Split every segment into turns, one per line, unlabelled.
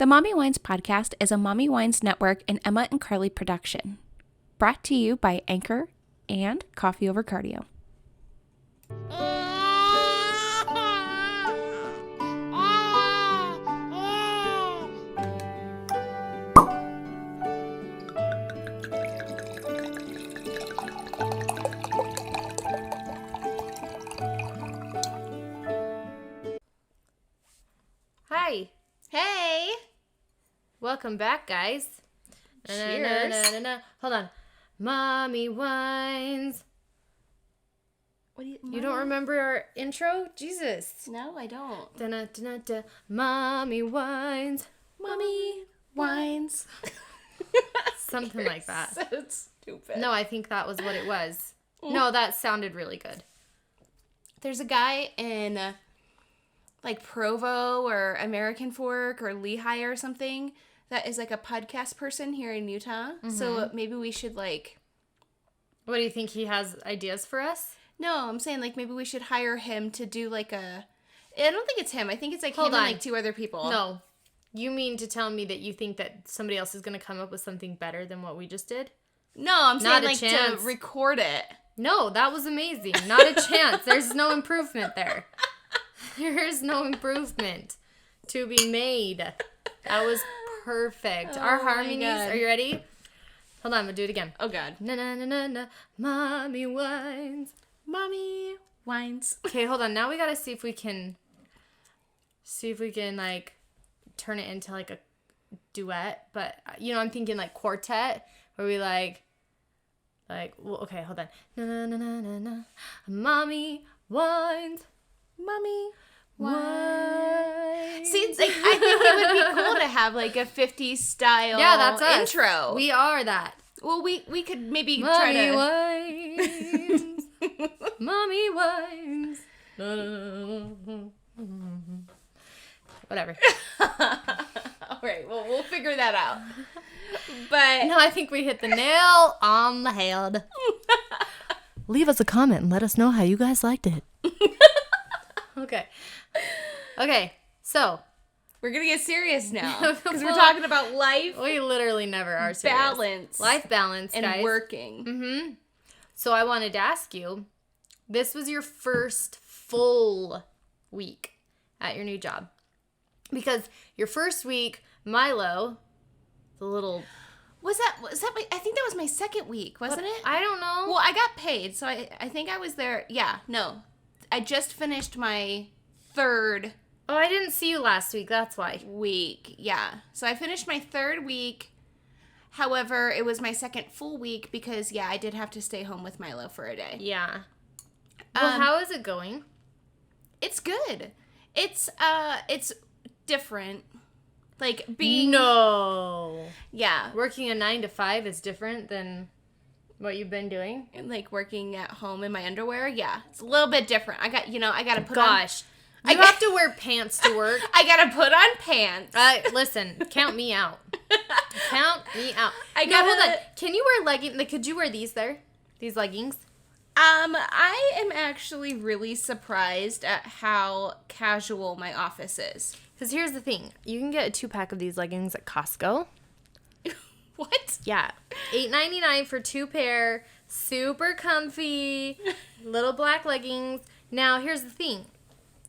The Mommy Wines podcast is a Mommy Wines Network and Emma and Carly production. Brought to you by Anchor and Coffee Over Cardio.
Hi.
Hey!
Welcome back, guys.
Cheers.
Hold on. Mommy Wines.
What do
You don't remember our intro? Jesus.
No, I don't.
Da-na-da-na-da. Mommy Wines.
Mommy Wines.
Something like that.
So stupid.
No, I think that was what it was. No, that sounded really good.
There's a guy in like Provo or American Fork or Lehigh or something that is like a podcast person here in Utah. Mm-hmm. So maybe we should like...
What do you think, he has ideas for us?
No, I'm saying like maybe we should hire him to do like a... I don't think it's him. I think it's like
Hold
him
on.
and like two other people.
No. You mean to tell me that you think that somebody else is going to come up with something better than what we just did?
No, I'm saying
Not a
like
chance.
to record it.
No, that was amazing. Not a chance. There's no improvement there. There's no improvement to be made. That was perfect. Our harmonies. Are you ready? Hold on, I'm gonna do it again.
Oh God.
Na na na na na. Mommy Wines.
Mommy Wines.
Okay, hold on. Now we gotta see if we can like turn it into like a duet. But you know, I'm thinking like quartet, where we like. Well, okay, hold on. Na na na na na na. Mommy Wines.
Mommy
Wines.
See, it's like, I think it would be cool to have like a 50s style
that's us.
intro.
We are that.
Well, we could maybe
Mommy
try to...
Wines. Mommy Wines. Whatever.
All right, well, we'll figure that out. But...
No, I think we hit the nail on the head. Leave us a comment and let us know how you guys liked it. Okay, so
we're going to get serious now. Because we're talking about life.
We literally never are serious.
Balance.
Life balance,
and
guys.
working.
Mm-hmm. So I wanted to ask you, this was your first full week at your new job. Because your first week, Milo, the little...
Was that I think that was my second week, wasn't it?
I don't know.
Well, I got paid, so I think I was there. Yeah, no. I just finished my third
Oh, I didn't see you last week. That's why.
week. Yeah. So I finished my third week. However, it was my second full week because, yeah, I did have to stay home with Milo for a day.
Yeah. Well, how is it going?
It's good. It's different. Like being...
No.
Yeah.
Working a 9 to 5 is different than what you've been doing?
Like working at home in my underwear. Yeah. It's a little bit different. I got to put
Gosh. You have to wear pants to work.
I got to put on pants.
Listen, count me out. Count me out.
Hold
on. Can you wear leggings? Like, could you wear these leggings?
I am actually really surprised at how casual my office is.
Because here's the thing. You can get a 2-pack of these leggings at Costco.
What?
Yeah. $8.99 for 2 pair. Super comfy. Little black leggings. Now, here's the thing.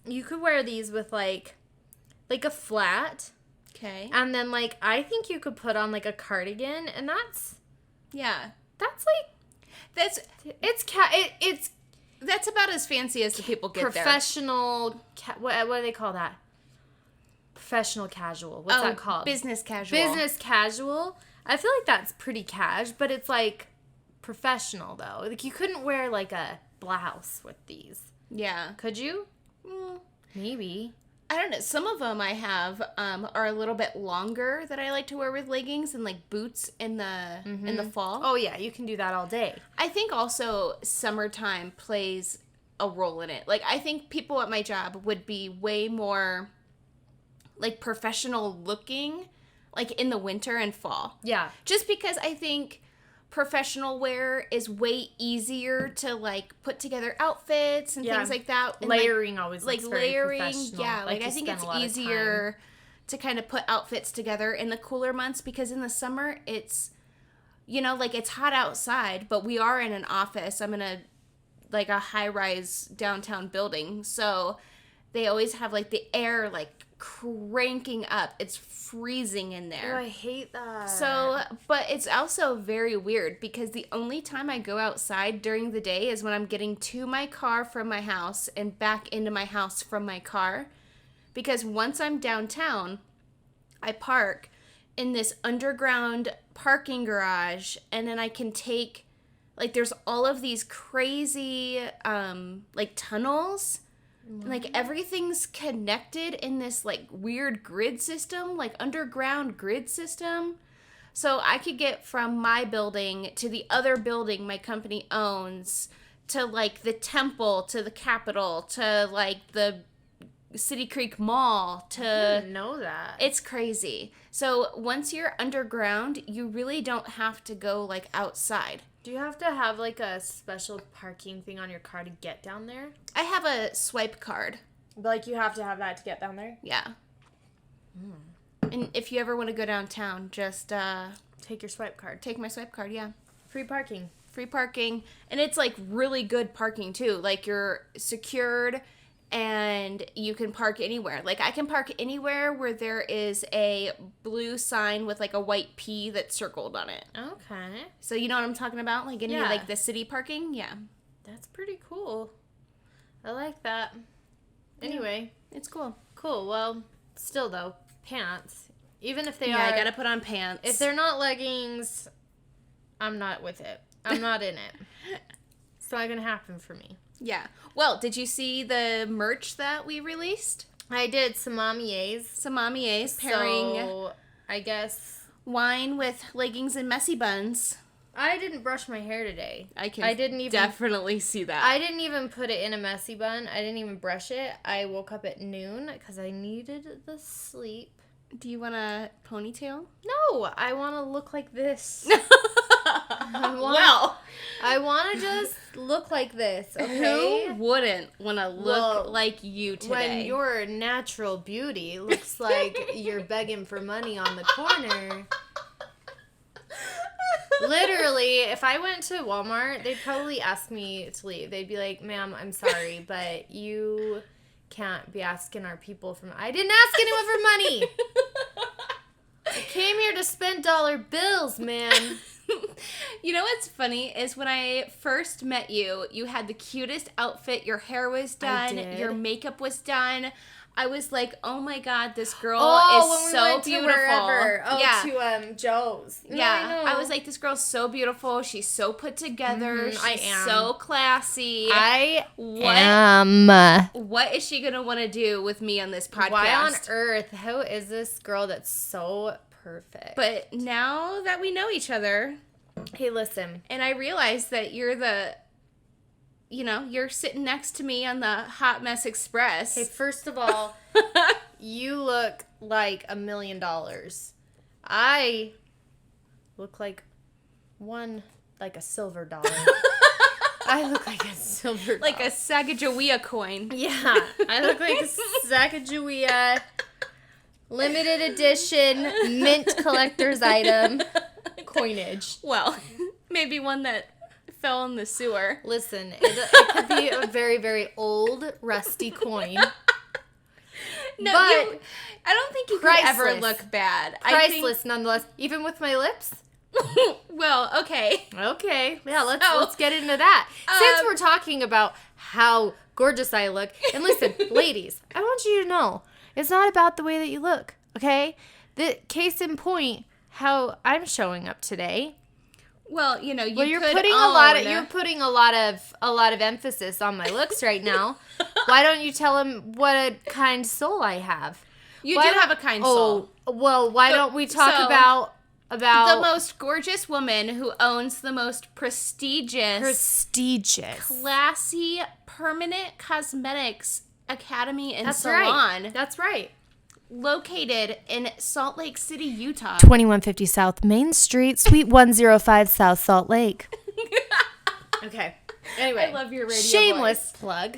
You could wear these with, like a flat.
Okay.
And then, I think you could put on, a cardigan. And that's...
Yeah.
That's,
That's about as fancy as the people get
professional... what do they call that? Professional casual. What's that called?
Business casual.
Business casual. I feel like that's pretty cash, but it's, professional, though. You couldn't wear, a blouse with these.
Yeah.
Could you? Maybe.
I don't know. Some of them I have are a little bit longer that I like to wear with leggings and boots in the fall.
Oh yeah, you can do that all day.
I think also summertime plays a role in it. I think people at my job would be way more professional looking in the winter and fall.
Yeah.
Just because I think professional wear is way easier to put together outfits and things like that. And,
layering always looks very
layering,
professional.
yeah. I think it's easier to kind of put outfits together in the cooler months, because in the summer it's, you know, like it's hot outside, but we are in an office. I'm in a high-rise downtown building, so they always have like the air like cranking up. It's freezing in there.
Oh, I hate that.
So, but it's also very weird because the only time I go outside during the day is when I'm getting to my car from my house and back into my house from my car. Because once I'm downtown, I park in this underground parking garage, and then I can take, like, there's all of these crazy, like, tunnels. Mm-hmm. Like, everything's connected in this, like, weird grid system, like, underground grid system. So I could get from my building to the other building my company owns, to, like, the temple, to the Capitol, to, like, the City Creek Mall, to...
I didn't know that.
It's crazy. So once you're underground, you really don't have to go, like, outside.
Do you have to have, like, a special parking thing on your car to get down there?
I have a swipe card.
Like, you have to have that to get down there?
Yeah. And if you ever want to go downtown, just...
take your swipe card.
Take my swipe card, yeah.
Free parking.
Free parking. And it's, like, really good parking, too. Like, you're secured... And you can park anywhere. Like, I can park anywhere where there is a blue sign with, like, a white P that's circled on it.
Okay.
So, you know what I'm talking about? Like, any, like, the city parking? Yeah.
That's pretty cool. I like that. Anyway.
Yeah, it's cool.
Cool. Well, still, though, pants. Even if they are...
Yeah, I gotta put on pants.
If they're not leggings, I'm not with it. I'm not in it. It's not gonna happen for me.
Yeah. Well, did you see the merch that we released?
I did some mommy's
pairing
so, I guess
wine with leggings and messy buns.
I didn't brush my hair today.
I didn't even definitely see that.
I didn't even put it in a messy bun. I didn't even brush it. I woke up at noon because I needed the sleep.
Do you want a ponytail?
No, I want to look like this. I want to just look like this, okay?
Who wouldn't want to look like you today?
When your natural beauty looks like you're begging for money on the corner. Literally, if I went to Walmart, they'd probably ask me to leave. They'd be like, ma'am, I'm sorry, but you can't be asking our people for money. I didn't ask anyone for money. I came here to spend dollar bills, man.
You know what's funny is when I first met you, you had the cutest outfit. Your hair was done. Your makeup was done. I was like, oh my God, this girl is so beautiful.
To Joe's.
Yeah, I was like, this girl's so beautiful. She's so put together. She's so classy. What is she gonna want to do with me on this podcast?
Why on earth? Who is this girl that's so perfect?
But now that we know each other,
hey, listen,
and I realize that you're you're sitting next to me on the Hot Mess Express.
Hey, first of all, you look like $1 million. I look like a silver dollar. I look like a silver dollar.
Like a Sacagawea coin.
Yeah, I look like a Sacagawea limited edition mint collector's item coinage.
Well, maybe one that fell in the sewer.
Listen, it could be a very, very old, rusty coin.
No, I don't think you could ever look bad.
Priceless, nonetheless. Even with my lips?
Well, okay.
Okay. Yeah, let's get into that. Since we're talking about how gorgeous I look, and listen, ladies, I want you to know, it's not about the way that you look, okay? The case in point, how I'm showing up today.
Well, you're
putting a lot of emphasis on my looks right now. Why don't you tell them what a kind soul I have?
You do have a kind soul.
Well, why don't we talk about
the most gorgeous woman who owns the most prestigious, classy, permanent cosmetics academy and salon.
That's right.
Located in Salt Lake City, Utah.
2150 South Main Street, Suite 105, South Salt Lake. Okay. Anyway.
I love your radio
shameless
voice.
Plug.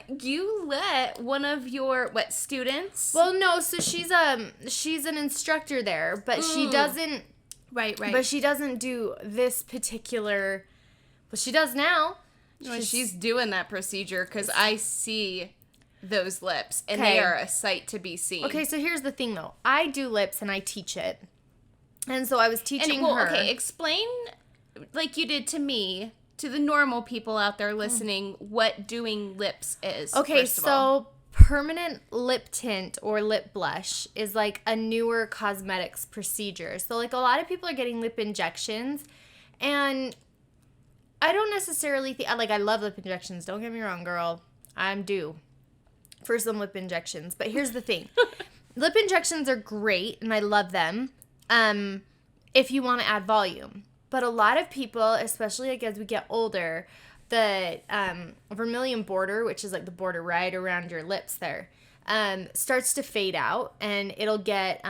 You let one of your students?
Well, no, so she's an instructor there, but she doesn't.
Right.
But she doesn't do this particular. Well, she does now.
She's doing that procedure because I see those lips, and they are a sight to be seen.
Okay, so here's the thing, though. I do lips, and I teach it. And so I was teaching her.
Okay, explain, like you did to me, to the normal people out there listening, what doing lips is.
Okay, so permanent lip tint or lip blush is like a newer cosmetics procedure. So like a lot of people are getting lip injections, and I don't necessarily think, like, I love lip injections. Don't get me wrong, girl. I'm due for some lip injections. But here's the thing. Lip injections are great, and I love them if you want to add volume. But a lot of people, especially like as we get older, the vermilion border, which is like the border right around your lips there, starts to fade out, and it'll get,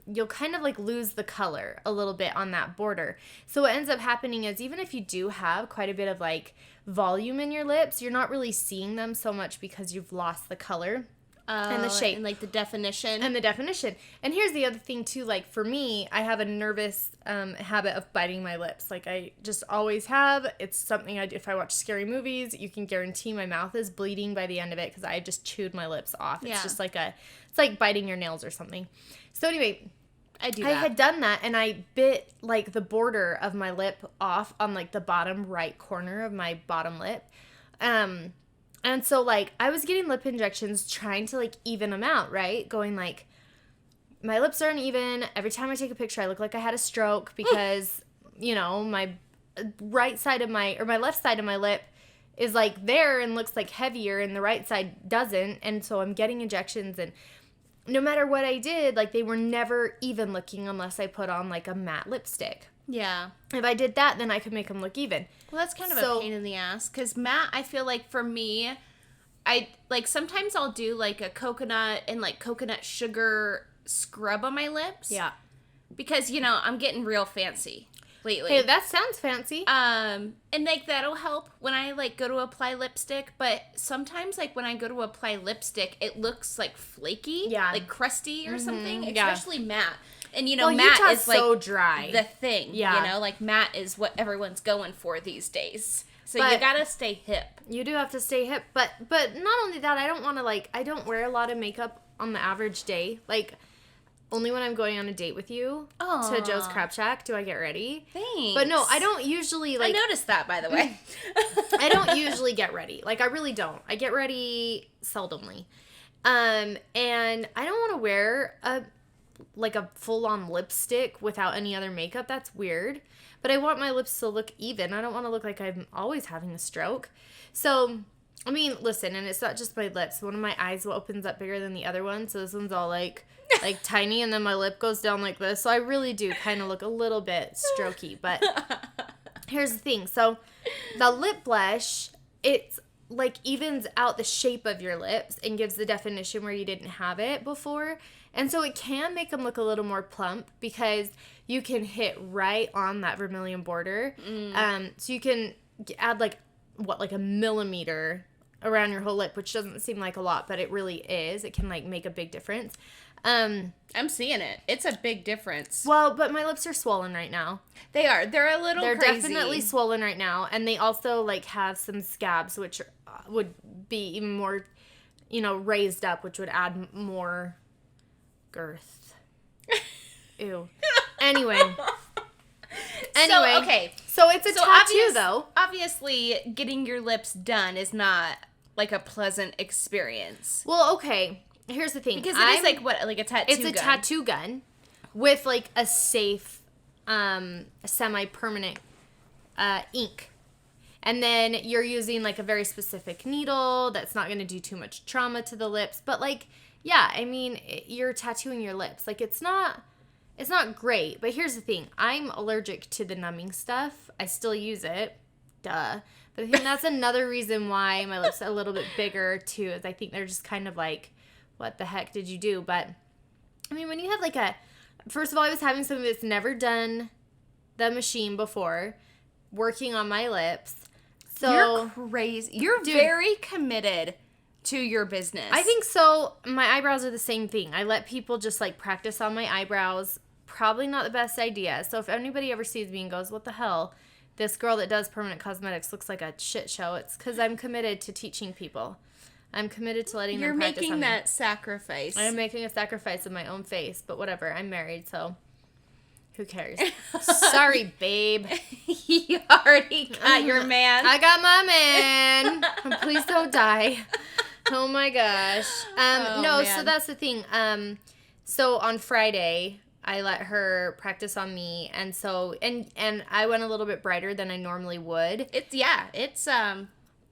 you'll kind of like lose the color a little bit on that border. So what ends up happening is even if you do have quite a bit of like volume in your lips, you're not really seeing them so much because you've lost the color. And the shape.
And like the definition.
And here's the other thing too, like for me, I have a nervous habit of biting my lips. Like I just always have. It's something I do. If I watch scary movies, you can guarantee my mouth is bleeding by the end of it because I just chewed my lips off. It's just like it's like biting your nails or something. So anyway, I had done that, and I bit like the border of my lip off on like the bottom right corner of my bottom lip. And so, like, I was getting lip injections trying to, like, even them out, right? Going, like, my lips are uneven. Every time I take a picture, I look like I had a stroke because, you know, my left side of my lip is, like, there and looks, like, heavier, and the right side doesn't. And so I'm getting injections, and no matter what I did, like, they were never even looking unless I put on, like, a matte lipstick.
Yeah.
If I did that, then I could make them look even.
Well, that's kind of a pain in the ass. Because matte, I feel like for me, I, like, sometimes I'll do, like, a coconut and, like, coconut sugar scrub on my lips.
Yeah.
Because, you know, I'm getting real fancy lately.
Hey, that sounds fancy.
And, like, that'll help when I, like, go to apply lipstick. But sometimes, like, when I go to apply lipstick, it looks, like, flaky.
Yeah.
Like, crusty or something. Especially matte. And, you know,
well,
matte
Utah's
is, like,
so dry.
the thing.
Yeah.
You know, like, matte is what everyone's going for these days. So you gotta stay hip.
You do have to stay hip. But not only that, I don't want to, like, I don't wear a lot of makeup on the average day. Like, only when I'm going on a date with you to Joe's Crab Shack do I get ready.
Thanks.
But no, I don't usually, like...
I noticed that, by the way.
I don't usually get ready. Like, I really don't. I get ready seldomly. And I don't want to wear a full-on lipstick without any other makeup. That's weird. But I want my lips to look even. I don't want to look like I'm always having a stroke. So, I mean, listen, and it's not just my lips. One of my eyes opens up bigger than the other one. So this one's all like tiny, and then my lip goes down like this. So I really do kind of look a little bit strokey. But here's the thing. So the lip blush, it's like evens out the shape of your lips and gives the definition where you didn't have it before. And so it can make them look a little more plump because you can hit right on that vermilion border. So you can add like a millimeter around your whole lip, which doesn't seem like a lot, but it really is. It can like make a big difference.
I'm seeing it. It's a big difference.
Well, but my lips are swollen right now.
They are. They're a little
They're
crazy.
definitely swollen right now. And they also like have some scabs, which would be even more, you know, raised up, which would add more girth. Ew. Anyway.
So, okay.
So it's a tattoo, though.
Obviously, getting your lips done is not, like, a pleasant experience.
Well, okay. Here's the thing.
Because it is, like, what? Like a tattoo gun.
It's a tattoo gun with, like, a safe, semi-permanent ink. And then you're using, like, a very specific needle that's not going to do too much trauma to the lips. But, like, yeah, I mean, you're tattooing your lips. Like, it's not great. But here's the thing. I'm allergic to the numbing stuff. I still use it. Duh. But I think that's another reason why my lips are a little bit bigger, too, is I think they're just kind of like, what the heck did you do? But, I mean, when you have, like, first of all, I was having somebody that's never done the machine before, working on my lips. So
you're crazy. You're very committed to your business.
I think so. My eyebrows are the same thing. I let people just like practice on my eyebrows. Probably not the best idea. So if anybody ever sees me and goes, what the hell? This girl that does permanent cosmetics looks like a shit show. It's because I'm committed to teaching people. I'm committed to letting them practice on me.
You're making that sacrifice.
I'm making a sacrifice of my own face, but whatever. I'm married, so who cares? Sorry, babe.
You already got your man.
I got my man. Please don't die. Oh my gosh. So that's the thing. So on Friday, I let her practice on me, and so and I went a little bit brighter than I normally would.
It's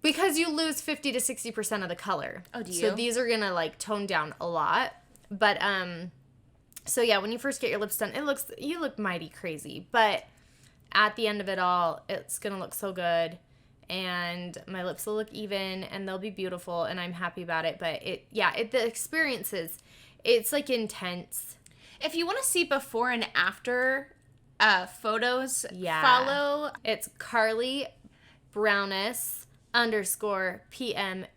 because you lose 50 to 60% of the color.
Oh, do you?
So these are gonna like tone down a lot. But so yeah, when you first get your lips done, you look mighty crazy. But at the end of it all, it's gonna look so good. And my lips will look even, and they'll be beautiful, and I'm happy about it. But the experiences, it's like intense.
If you want to see before and after photos, follow.
It's Carly Browness _PMUA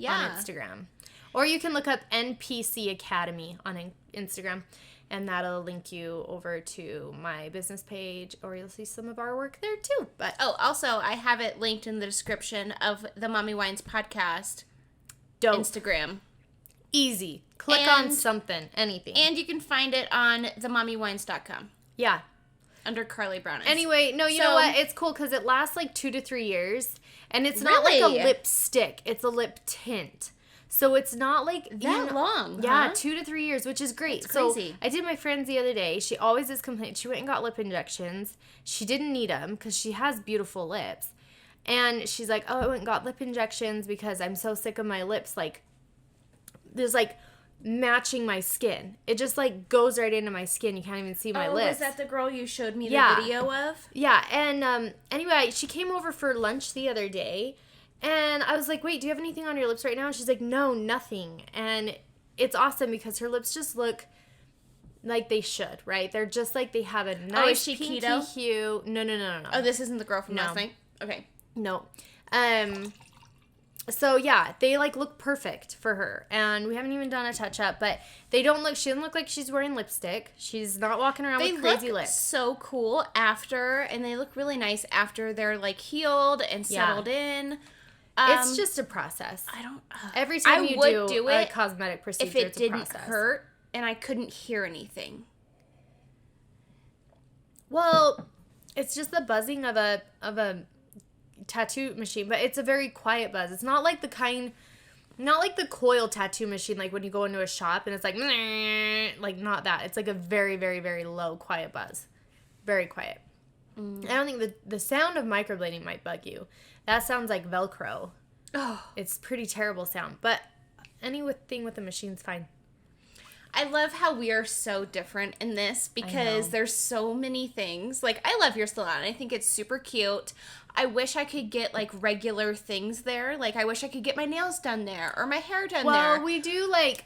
on Instagram. Or you can look up NPC Academy on Instagram, and that'll link you over to my business page, or you'll see some of our work there too. But
also, I have it linked in the description of the Mommy Wines podcast Instagram.
Easy. Click on something, anything.
And you can find it on themommywines.com.
Yeah.
Under Carly Browness.
Anyway, no, you know what? It's cool because it lasts like 2 to 3 years. And it's not like a lipstick. It's a lip tint. So it's not like
that long.
Yeah, 2 to 3 years, which is great.
That's crazy.
So I did my friend's the other day. She always is complaining. She went and got lip injections. She didn't need them because she has beautiful lips. And she's like, oh, I went and got lip injections because I'm so sick of my lips. Like, there's like matching my skin. It just like goes right into my skin. You can't even see my lips.
Was that the girl you showed me the video of?
Yeah. And anyway, she came over for lunch the other day. And I was like, wait, do you have anything on your lips right now? And she's like, no, nothing. And it's awesome because her lips just look like they should, right? They're just like they have a nice pinky hue. No.
Oh, this isn't the girl from last night? Okay.
No. So yeah, they like look perfect for her. And we haven't even done a touch up, but she doesn't look like she's wearing lipstick. She's not walking around with crazy lips.
They look so cool after, and they look really nice after they're like healed and settled in.
It's just a process. Every time you do a cosmetic procedure,
if it didn't hurt and I couldn't hear anything.
Well, it's just the buzzing of a tattoo machine, but it's a very quiet buzz. It's not like the coil tattoo machine, like when you go into a shop and it's like not that. It's like a very, very, very low, quiet buzz. Very quiet. I don't think the sound of microblading might bug you. That sounds like Velcro. Oh. It's pretty terrible sound. But anything with the machine's fine.
I love how we are so different in this because there's so many things. Like, I love your salon. I think it's super cute. I wish I could get, like, regular things there. Like, I wish I could get my nails done there or my hair done there.
Well, we do, like,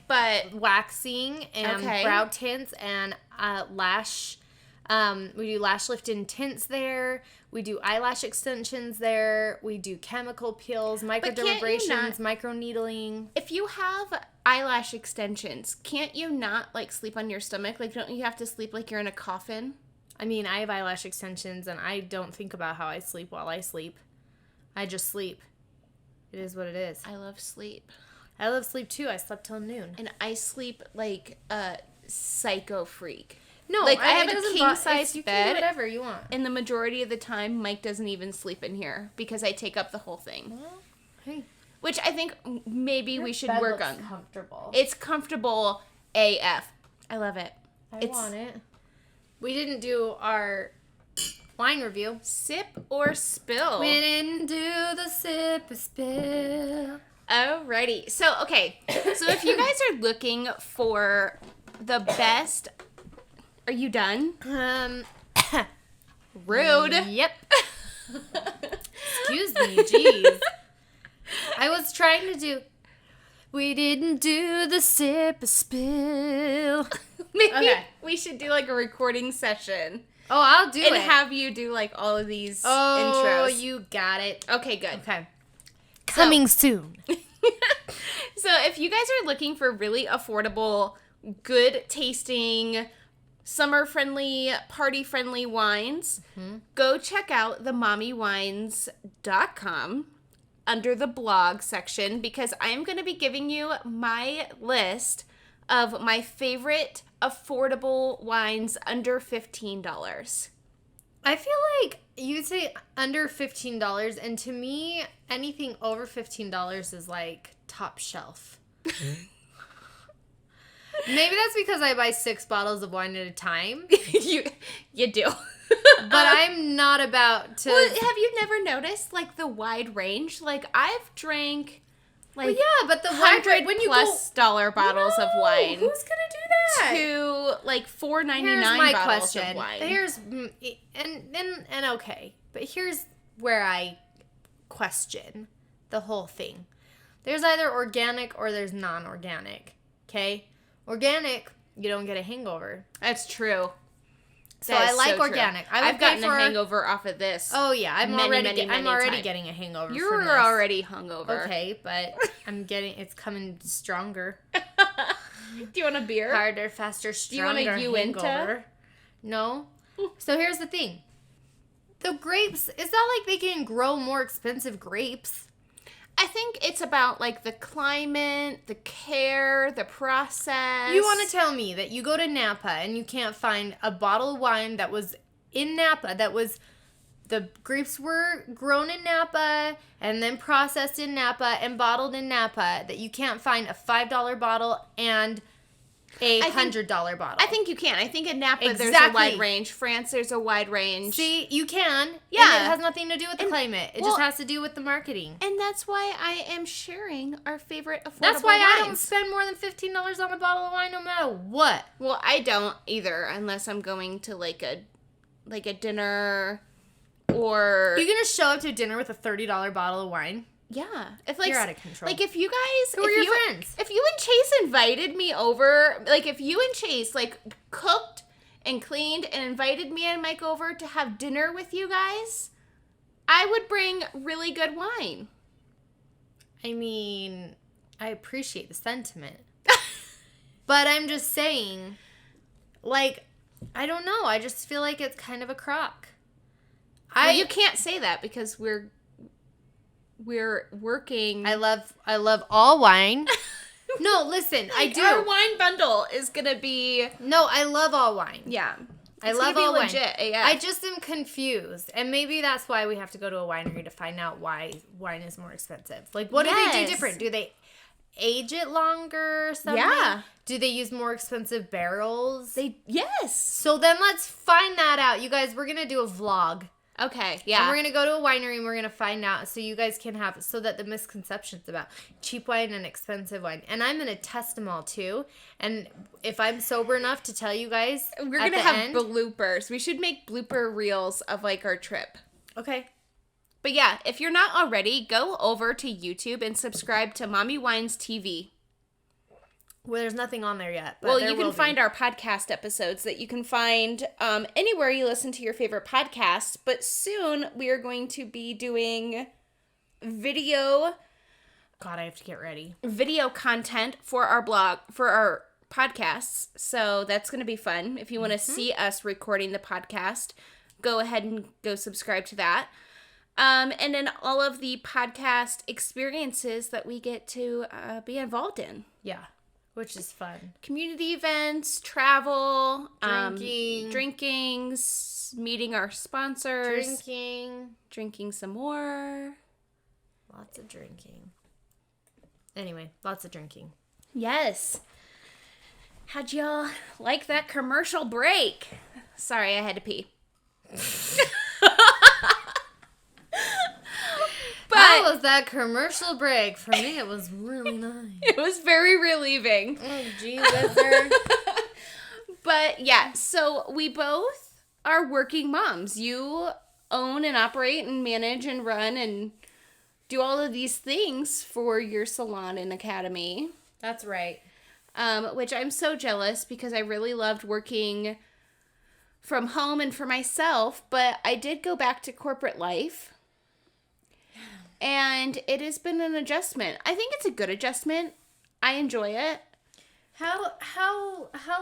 waxing and brow tints and lash. We do lash lift and tints there. We do eyelash extensions there. We do chemical peels, microdermabrasions, micro needling.
If you have eyelash extensions, can't you not like sleep on your stomach? Like, don't you have to sleep like you're in a coffin?
I mean, I have eyelash extensions and I don't think about how I sleep while I sleep. I just sleep. It is what it is.
I love sleep.
I love sleep too. I slept till noon.
And I sleep like a psycho freak.
No,
like I have a king-size
bed. You
can
do whatever you want.
And the majority of the time, Mike doesn't even sleep in here because I take up the whole thing.
Well, hey.
Which I think maybe we should work on.
Comfortable.
It's comfortable AF. I love it.
I want it. We didn't do our wine review.
Sip or spill?
We didn't do the sip or spill.
Alrighty. So, okay. So if you guys are looking for the best... Are you done? Rude.
Yep. Excuse me, jeez. I was trying to do... We didn't do the sip or spill.
Maybe we should do like a recording session.
Oh, I'll do it.
And have you do, like, all of these intros.
Oh, you got it.
Okay, good.
Okay. Coming soon.
So if you guys are looking for really affordable, good tasting, summer friendly, party friendly wines, go check out the mommywines.com under the blog section, because I'm going to be giving you my list of my favorite affordable wines under $15.
I feel like you say under $15, and to me, anything over $15 is like top shelf. Maybe that's because I buy 6 bottles of wine at a time.
you do.
But I'm not about to...
Well, have you never noticed, like, the wide range? Like, I've drank, like,
yeah, but the wide range, when you
plus
go...
dollar bottles of wine.
Who's gonna do that?
To, like, $4.99
Here's my
bottles
question.
of wine.
And okay, but here's where I question the whole thing. There's either organic or there's non-organic, okay? Organic, you don't get a hangover.
That's true.
So I like organic.
I've gotten a hangover off of this.
Oh yeah, I'm already
times.
getting a hangover.
You're
from this.
already hungover.
Okay, but it's coming stronger.
Do you want a beer?
Harder, faster, stronger.
Do you want a
hangover. No. So here's the thing. The grapes, it's not like they can grow more expensive grapes.
I think it's about, like, the climate, the care, the process.
You want to tell me that you go to Napa and you can't find a bottle of wine that was in Napa, the grapes were grown in Napa and then processed in Napa and bottled in Napa, that you can't find a $5 bottle and a $100 bottle.
I think you can. I think in Napa there's a wide range. France, there's a wide range.
See, you can.
Yeah.
And it has nothing to do with the climate. It just has to do with the marketing.
And that's why I am sharing our favorite affordable
That's why
wines.
I don't spend more than $15 on a bottle of wine no matter what.
Well, I don't either, unless I'm going to, like a dinner or...
You're going to show up to dinner with a $30 bottle of wine?
Yeah. If, like,
you're out of control.
Like, if you guys...
Who are your friends?
If you and Chase invited me over, like, if you and Chase, like, cooked and cleaned and invited me and Mike over to have dinner with you guys, I would bring really good wine.
I mean, I appreciate the sentiment. But I'm just saying, like, I don't know. I just feel like it's kind of a crock.
Well, you can't say that because we're working.
I love all wine. No, listen, I do.
Our wine bundle is gonna be.
No, I love all wine.
Yeah,
I love all wine.
Legit. Yeah.
I just am confused, and maybe that's why we have to go to a winery to find out why wine is more expensive. Like, what do they do different? Do they age it longer or something?
Yeah.
Do they use more expensive barrels?
Yes.
So then let's find that out. You guys, we're going to do a vlog.
Okay, yeah.
And we're going to go to a winery and we're going to find out so you guys can have, so that the misconceptions about cheap wine and expensive wine. And I'm going to test them all too. And if I'm sober enough to tell you guys,
we're going to have bloopers. We should make blooper reels of, like, our trip.
Okay.
But yeah, if you're not already, go over to YouTube and subscribe to Mommy Wines TV.
Well, there's nothing on there yet. But
well, you can find our podcast episodes that you can find anywhere you listen to your favorite podcast. But soon we are going to be doing video.
God, I have to get ready.
Video content for our blog, for our podcasts. So that's going to be fun. If you want to see us recording the podcast, go ahead and go subscribe to that. And then all of the podcast experiences that we get to be involved in.
Yeah. Which is fun.
Community events, travel,
drinking,
meeting our sponsors,
drinking
some more.
Lots of drinking. Anyway, lots of drinking.
Yes. How'd y'all like that commercial break? Sorry, I had to pee.
How was that commercial break? For me, it was really nice.
It was very relieving.
Oh, gee, Wizard.
But yeah, so we both are working moms. You own and operate and manage and run and do all of these things for your salon and academy.
That's right.
Which I'm so jealous because I really loved working from home and for myself, but I did go back to corporate life. And it has been an adjustment. I think it's a good adjustment. I enjoy it.
How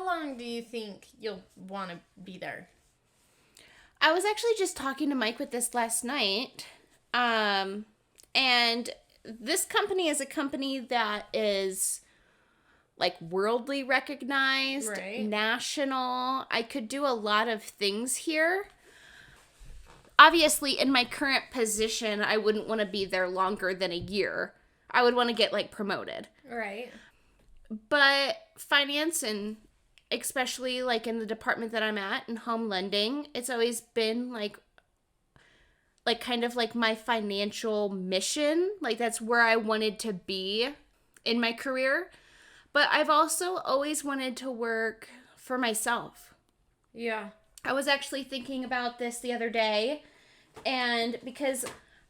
long do you think you'll want to be there?
I was actually just talking to Mike with this last night. And this company is a company that is like worldly recognized,
right.
National. I could do a lot of things here. Obviously, in my current position, I wouldn't want to be there longer than a year. I would want to get like promoted.
Right.
But finance, and especially like in the department that I'm at in home lending, it's always been like kind of like my financial mission. Like that's where I wanted to be in my career. But I've also always wanted to work for myself.
Yeah.
I was actually thinking about this the other day, and because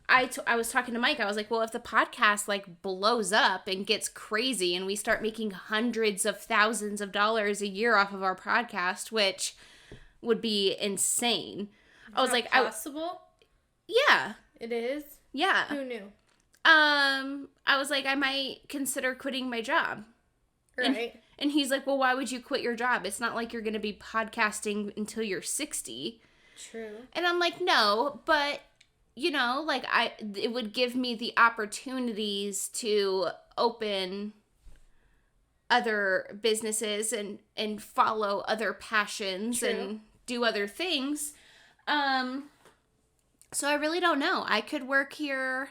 I was talking to Mike, I was like, well, if the podcast like blows up and gets crazy and we start making hundreds of thousands of dollars a year off of our podcast, which would be insane. I was like,
possible?
Yeah.
It is?
Yeah.
Who knew?
I was like, I might consider quitting my job.
Right.
And he's like, well, why would you quit your job? It's not like you're going to be podcasting until you're 60.
True.
And I'm like, no, but, you know, like, it would give me the opportunities to open other businesses and follow other passions. True. And do other things. So I really don't know. I could work here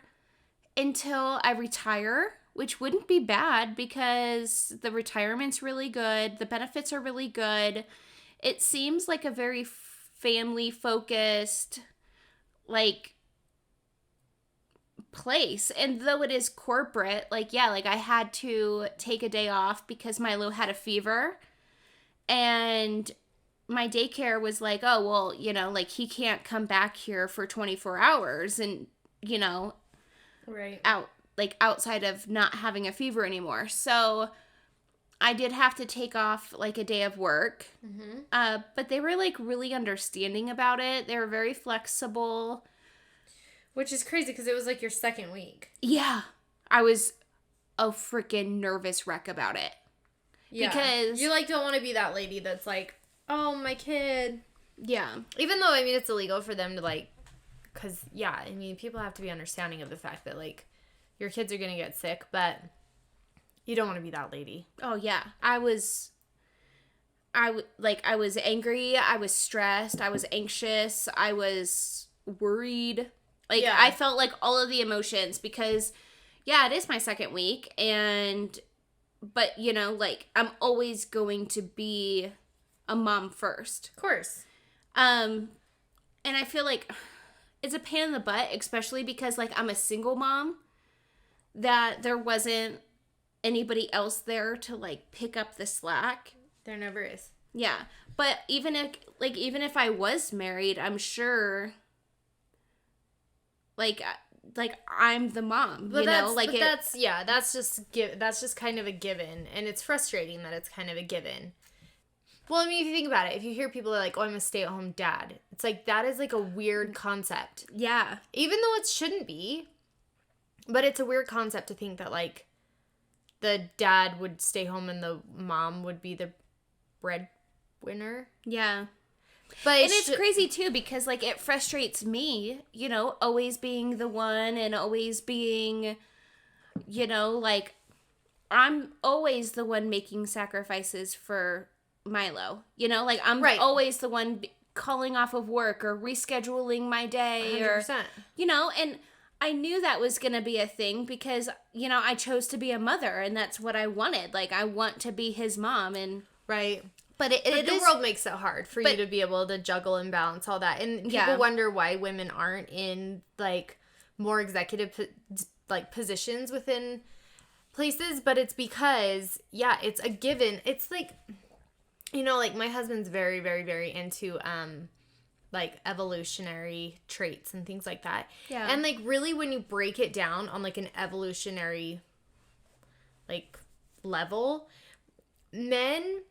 until I retire, which wouldn't be bad because the retirement's really good. The benefits are really good. It seems like a very family-focused, like, place. And though it is corporate, like, yeah, like, I had to take a day off because Milo had a fever. And my daycare was like, oh, well, you know, like, he can't come back here for 24 hours and, you know,
right.
outside of not having a fever anymore. So I did have to take off like a day of work. Mm-hmm. But they were like really understanding about it. They were very flexible.
Which is crazy because it was like your second week.
Yeah. I was a freaking nervous wreck about it.
Yeah. Because you like don't want to be that lady that's like, oh, my kid.
Yeah.
Even though, I mean, it's illegal for them to like, because, yeah, I mean, people have to be understanding of the fact that like, your kids are going to get sick, but you don't want to be that lady.
Oh, yeah. I was angry. I was stressed. I was anxious. I was worried. Like, yeah. I felt like all of the emotions because, yeah, it is my second week. But, you know, like, I'm always going to be a mom first.
Of course.
And I feel like it's a pain in the butt, especially because, like, I'm a single mom. That there wasn't anybody else there to like pick up the slack.
There never is.
Yeah. But even if I was married, I'm sure like I'm the mom,
but
you know, like
that's just kind of a given, and it's frustrating that it's kind of a given. Well, I mean, if you think about it, if you hear people are like, "Oh, I'm a stay-at-home dad," it's like that is like a weird concept.
Yeah.
Even though it shouldn't be. But it's a weird concept to think that, like, the dad would stay home and the mom would be the breadwinner.
Yeah. But it's crazy, too, because, like, it frustrates me, you know, always being the one and always being, you know, like, I'm always the one making sacrifices for Milo. You know, like, I'm always the one calling off of work or rescheduling my day
100%.
Or, you know, and I knew that was going to be a thing because, you know, I chose to be a mother and that's what I wanted. Like, I want to be his mom and...
Right.
But
the world makes it hard for you to be able to juggle and balance all that. And people wonder why women aren't in, like, more executive, positions within places. But it's because, yeah, it's a given. It's like, you know, like, my husband's very, very, very into... like evolutionary traits and things like that. Yeah. And like really when you break it down on like an evolutionary like level, men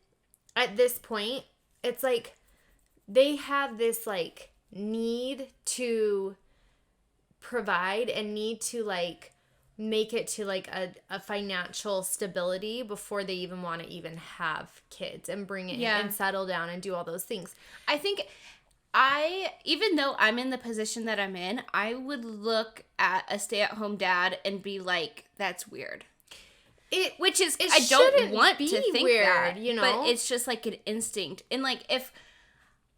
at this point, it's like they have this like need to provide and need to like make it to like a financial stability before they even want to even have kids and bring it in and settle down and do all those things.
I think even though I'm in the position that I'm in, I would look at a stay-at-home dad and be like, that's weird. I don't want to think weird, that, you know? But it's just like an instinct. And like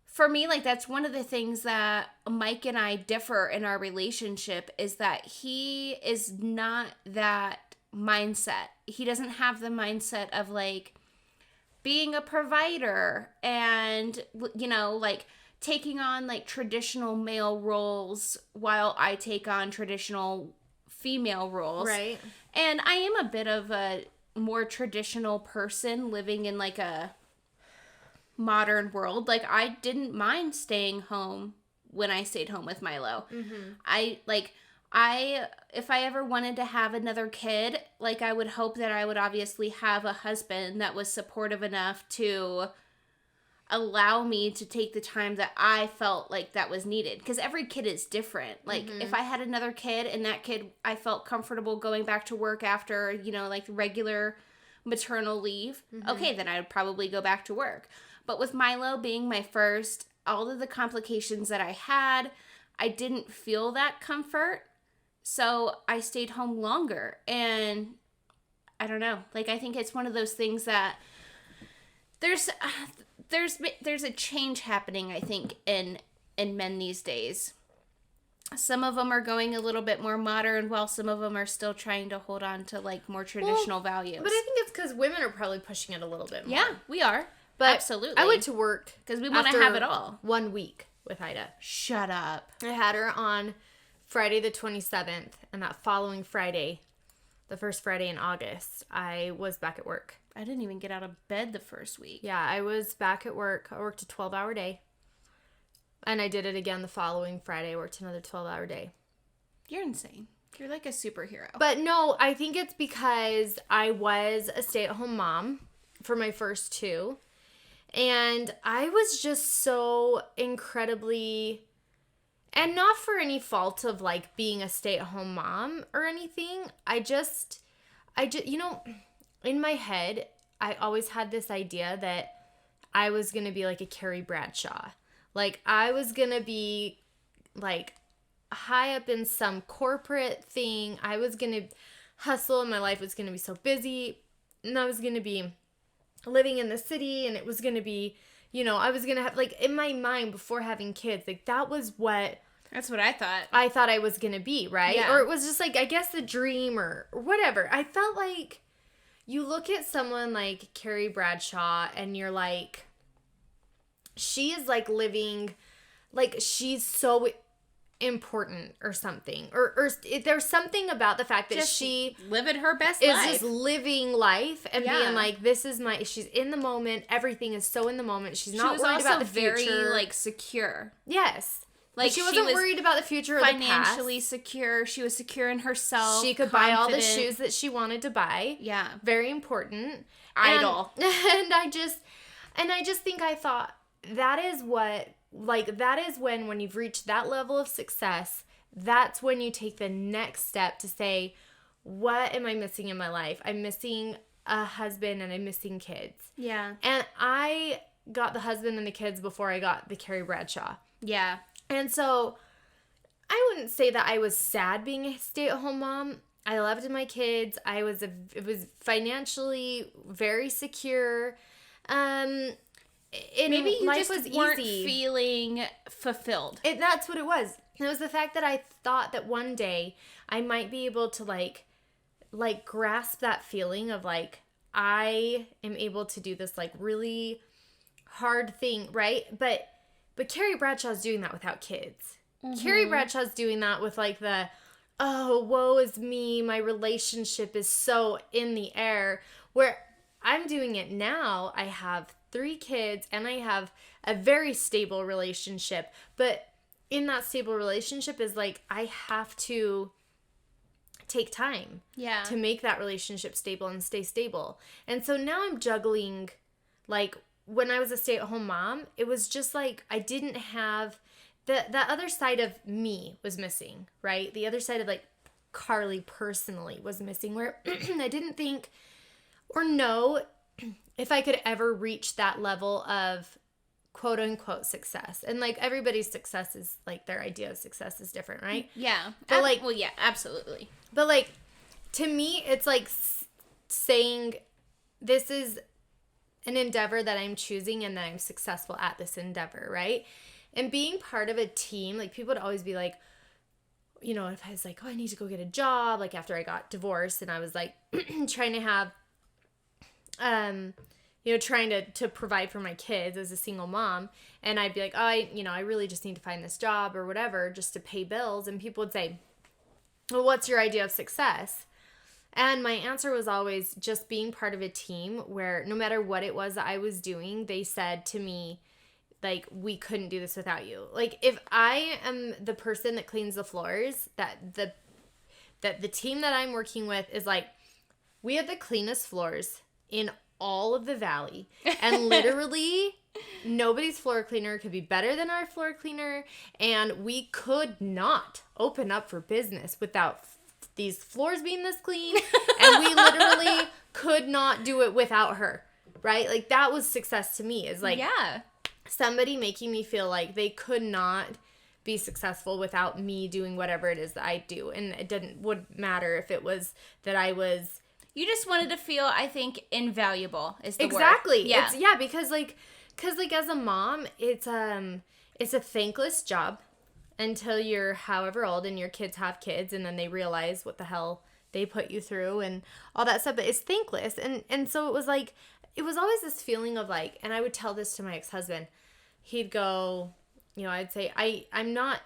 for me, like that's one of the things that Mike and I differ in our relationship is that he is not that mindset. He doesn't have the mindset of like being a provider and, you know, like taking on like traditional male roles while I take on traditional female roles.
Right.
And I am a bit of a more traditional person living in like a modern world. Like I didn't mind staying home when I stayed home with Milo. Mm-hmm. If I ever wanted to have another kid, like I would hope that I would obviously have a husband that was supportive enough to allow me to take the time that I felt like that was needed. Because every kid is different. Like, if I had another kid and that kid, I felt comfortable going back to work after, you know, like regular maternal leave, okay, then I would probably go back to work. But with Milo being my first, all of the complications that I had, I didn't feel that comfort. So I stayed home longer. And I don't know. Like, I think it's one of those things that there's a change happening, I think, in men these days. Some of them are going a little bit more modern, while some of them are still trying to hold on to like more traditional values.
But I think it's because women are probably pushing it a little bit more.
Yeah, we are. But absolutely.
I went to work
because we want to have it all.
1 week with Ida.
Shut up.
I had her on Friday the 27th, and that following Friday, the first Friday in August, I was back at work.
I didn't even get out of bed the first week.
Yeah, I was back at work. I worked a 12-hour day. And I did it again the following Friday. I worked another 12-hour day.
You're insane. You're like a superhero.
But no, I think it's because I was a stay-at-home mom for my first two. And I was just so incredibly... And not for any fault of, like, being a stay-at-home mom or anything. I just, you know... In my head, I always had this idea that I was going to be like a Carrie Bradshaw. Like, I was going to be, like, high up in some corporate thing. I was going to hustle, and my life was going to be so busy. And I was going to be living in the city, and it was going to be, you know, I was going to have, like, in my mind before having kids, like, that was what...
That's what I thought.
I thought I was going to be, right?
Yeah.
Or it was just, like, I guess the dream or whatever. I felt like... You look at someone like Carrie Bradshaw and you're like, she is like living, like she's so important or something. Or there's something about the fact that just she
living her best
is
life.
Just living life and being like, this is my, she's in the moment. Everything is so in the moment. She's not worried about the future.
She was also very like secure.
Yes. Like, she wasn't worried about the future or
the past. Financially secure. She was secure in herself.
She could buy all the shoes that she wanted to buy.
Yeah.
Very important.
Idol.
And I just think I thought that is what, like, that is when you've reached that level of success, that's when you take the next step to say, what am I missing in my life? I'm missing a husband and I'm missing kids.
Yeah.
And I got the husband and the kids before I got the Carrie Bradshaw.
Yeah.
And so I wouldn't say that I was sad being a stay-at-home mom. I loved my kids. It was financially very secure.
Maybe you
life
just
was
weren't
easy.
Feeling fulfilled.
That's what it was. It was the fact that I thought that one day I might be able to like grasp that feeling of like, I am able to do this like really hard thing, right? But Carrie Bradshaw's doing that without kids. Mm-hmm. Carrie Bradshaw's doing that with like the, oh, woe is me, my relationship is so in the air. Where I'm doing it now, I have 3 kids and I have a very stable relationship. But in that stable relationship is like, I have to take time to make that relationship stable and stay stable. And so now I'm juggling like when I was a stay-at-home mom, it was just like I didn't have the other side of me was missing, right? The other side of like Carly personally was missing, where I didn't think or know if I could ever reach that level of quote unquote success. And like everybody's success is like their idea of success is different, right?
Yeah.
But like,
well, yeah, absolutely.
But like to me, it's like saying this is an endeavor that I'm choosing and that I'm successful at this endeavor, right? And being part of a team, like people would always be like, you know, if I was like, oh, I need to go get a job, like after I got divorced and I was like trying to have, you know, trying to provide for my kids as a single mom. And I'd be like, oh, I really just need to find this job or whatever just to pay bills. And people would say, well, what's your idea of success? And my answer was always just being part of a team where no matter what it was that I was doing, they said to me, like, we couldn't do this without you. Like, if I am the person that cleans the floors, that the team that I'm working with is like, we have the cleanest floors in all of the valley. And literally, nobody's floor cleaner could be better than our floor cleaner. And we could not open up for business without these floors being this clean. And we literally could not do it without her. Right? Like, that was success to me. Is like,
yeah,
somebody making me feel like they could not be successful without me doing whatever it is that I do. And it wouldn't matter if it was that I was...
You just wanted to feel, I think, invaluable is the word.
Exactly.
Yeah.
Because as a mom, it's a thankless job until you're however old and your kids have kids and then they realize what the hell they put you through and all that stuff. But it's thankless. And so it was like, it was always this feeling of like, and I would tell this to my ex-husband. He'd go, you know, I'd say, I'm not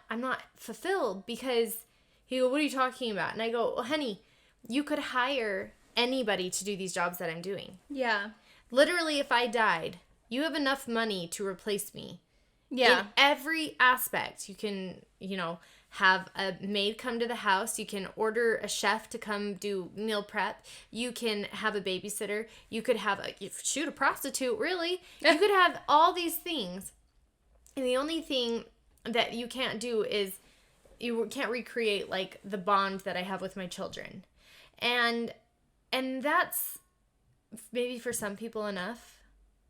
fulfilled because he'd go, what are you talking about? And I go, well, honey, you could hire anybody to do these jobs that I'm doing.
Yeah.
Literally, if I died, you have enough money to replace me.
Yeah.
In every aspect. You can, you know, have a maid come to the house. You can order a chef to come do meal prep. You can have a babysitter. You could have a prostitute, really. You could have all these things. And the only thing that you can't do is you can't recreate like the bond that I have with my children. And that's maybe for some people enough,